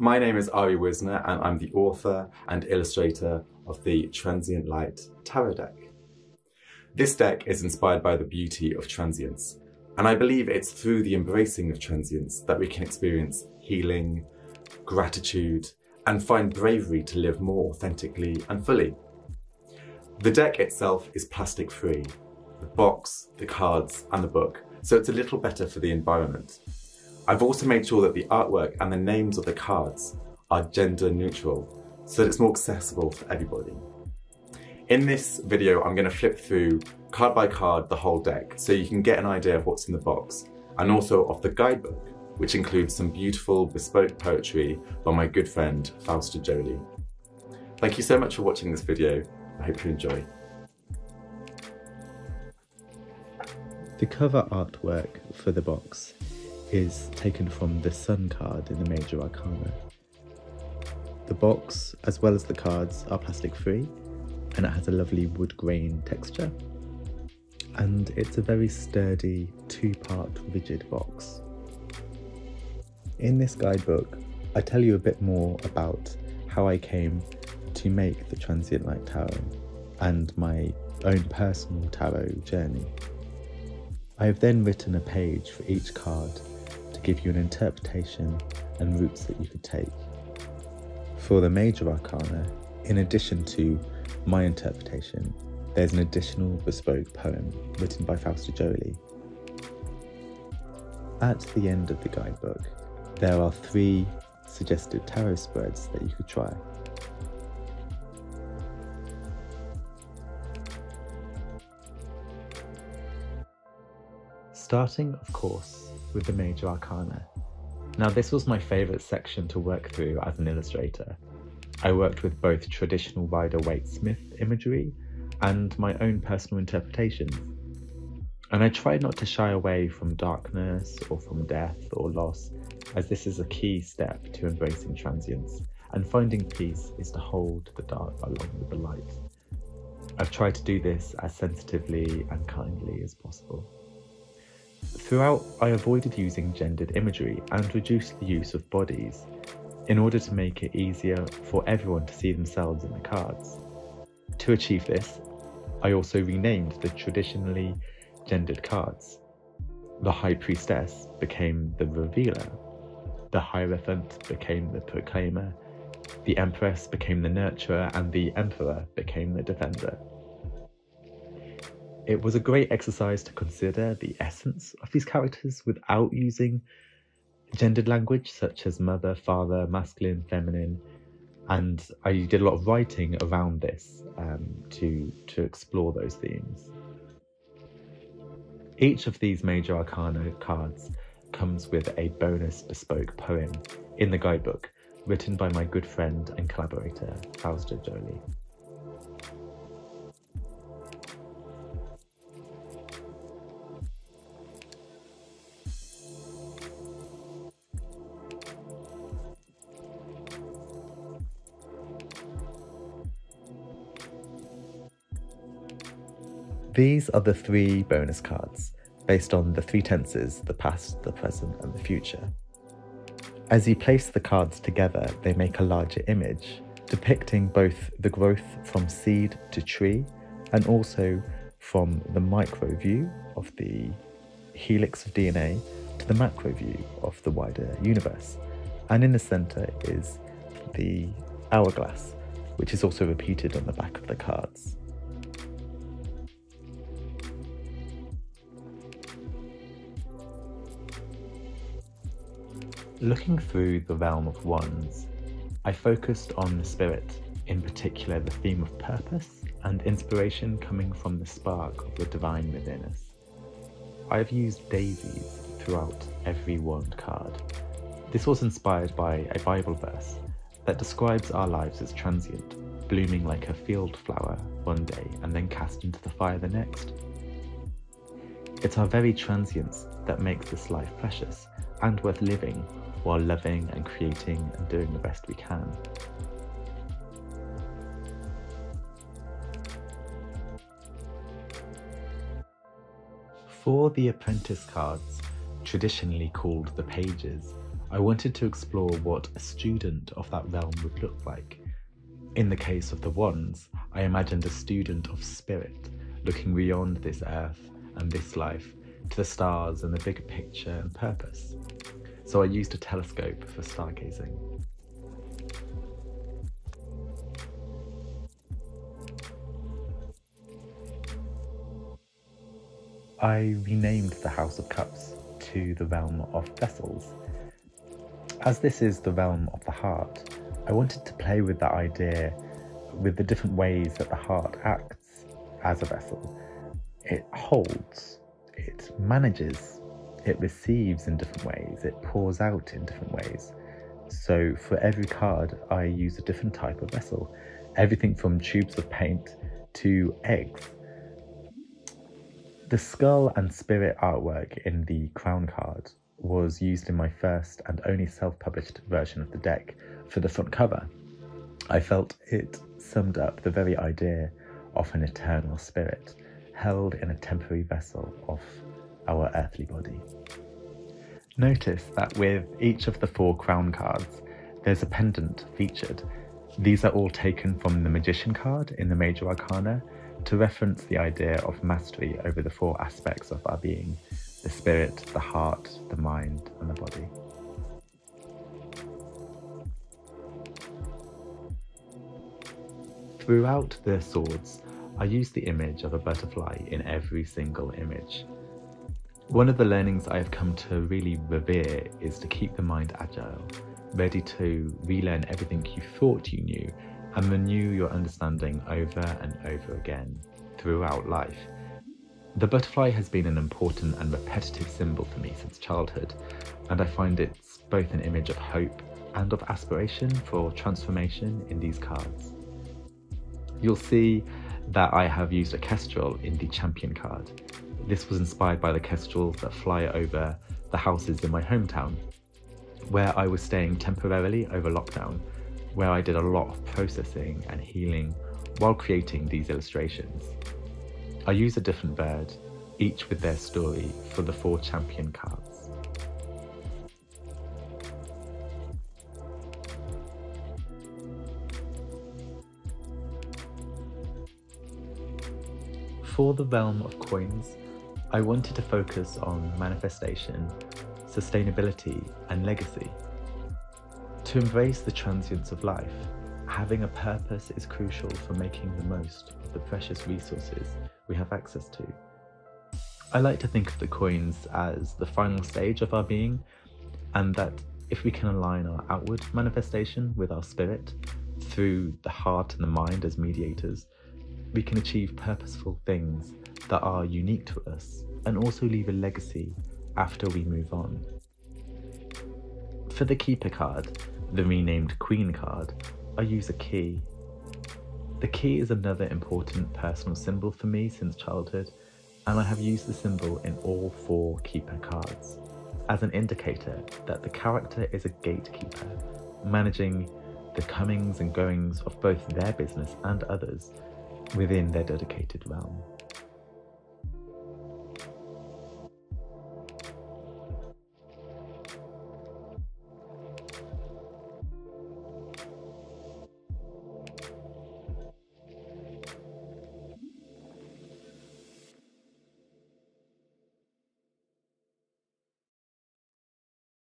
My name is Ari Wisner and I'm the author and illustrator of the Transient Light Tarot deck. This deck is inspired by the beauty of transience, and I believe it's through the embracing of transience that we can experience healing, gratitude, and find bravery to live more authentically and fully. The deck itself is plastic free, the box, the cards, and the book, so it's a little better for the environment. I've also made sure that the artwork and the names of the cards are gender neutral, so that it's more accessible for everybody. In this video, I'm going to flip through card by card the whole deck so you can get an idea of what's in the box, and also of the guidebook, which includes some beautiful bespoke poetry by my good friend Fausta Jolie. Thank you so much for watching this video. I hope you enjoy. The cover artwork for the box is taken from the Sun card in the Mage of Arcana. The box, as well as the cards, are plastic free, and it has a lovely wood grain texture. And it's a very sturdy, two-part rigid box. In this guidebook, I tell you a bit more about how I came to make the Transient Light Tarot and my own personal tarot journey. I have then written a page for each card to give you an interpretation and routes that you could take. For the Mage of Arcana, in addition to my interpretation, there's an additional bespoke poem written by Fausta Jolie. At the end of the guidebook, there are 3 suggested tarot spreads that you could try. Starting, of course, with the Mage of Arcana. Now, this was my favourite section to work through as an illustrator. I worked with both traditional Rider-Waite-Smith imagery and my own personal interpretations. And I tried not to shy away from darkness or from death or loss, as this is a key step to embracing transience, and finding peace is to hold the dark along with the light. I've tried to do this as sensitively and kindly as possible. Throughout, I avoided using gendered imagery and reduced the use of bodies in order to make it easier for everyone to see themselves in the cards. To achieve this, I also renamed the traditionally gendered cards. The High Priestess became the Revealer, the Hierophant became the Proclaimer, the Empress became the Nurturer, and the Emperor became the Defender. It was a great exercise to consider the essence of these characters without using gendered language such as mother, father, masculine, feminine, and I did a lot of writing around this to explore those themes. Each of these Mage of Arcana cards comes with a bonus bespoke poem in the guidebook, written by my good friend and collaborator, Fausta Jolie. These are the 3 bonus cards, based on the 3 tenses, the past, the present, and the future. As you place the cards together, they make a larger image, depicting both the growth from seed to tree, and also from the micro view of the helix of DNA to the macro view of the wider universe. And in the center is the hourglass, which is also repeated on the back of the cards. Looking through the realm of wands, I focused on the spirit, in particular the theme of purpose and inspiration coming from the spark of the divine within us. I have used daisies throughout every wand card. This was inspired by a Bible verse that describes our lives as transient, blooming like a field flower one day and then cast into the fire the next. It's our very transience that makes this life precious and worth living, while loving and creating and doing the best we can. For the apprentice cards, traditionally called the pages, I wanted to explore what a student of that realm would look like. In the case of the wands, I imagined a student of spirit, looking beyond this earth and this life to the stars and the bigger picture and purpose. So I used a telescope for stargazing. I renamed the House of Cups to the realm of vessels. As this is the realm of the heart, I wanted to play with that idea with the different ways that the heart acts as a vessel. It holds, it manages, it receives in different ways, it pours out in different ways. So for every card, I use a different type of vessel. Everything from tubes of paint to eggs. The skull and spirit artwork in the crown card was used in my first and only self-published version of the deck for the front cover. I felt it summed up the very idea of an eternal spirit held in a temporary vessel of our earthly body. Notice that with each of the 4 crown cards, there's a pendant featured. These are all taken from the Magician card in the Mage of Arcana to reference the idea of mastery over the 4 aspects of our being: the spirit, the heart, the mind, and the body. Throughout the swords, I use the image of a butterfly in every single image. One of the learnings I have come to really revere is to keep the mind agile, ready to relearn everything you thought you knew and renew your understanding over and over again throughout life. The butterfly has been an important and repetitive symbol for me since childhood, and I find it's both an image of hope and of aspiration for transformation in these cards. You'll see that I have used a kestrel in the Champion card. This was inspired by the kestrels that fly over the houses in my hometown, where I was staying temporarily over lockdown, where I did a lot of processing and healing while creating these illustrations. I use a different bird, each with their story, for the 4 Champion cards. For the realm of coins, I wanted to focus on manifestation, sustainability, and legacy. To embrace the transience of life, having a purpose is crucial for making the most of the precious resources we have access to. I like to think of the coins as the final stage of our being, and that if we can align our outward manifestation with our spirit, through the heart and the mind as mediators, we can achieve purposeful things that are unique to us and also leave a legacy after we move on. For the Keeper card, the renamed Queen card, I use a key. The key is another important personal symbol for me since childhood, and I have used the symbol in all 4 Keeper cards as an indicator that the character is a gatekeeper, managing the comings and goings of both their business and others within their dedicated realm.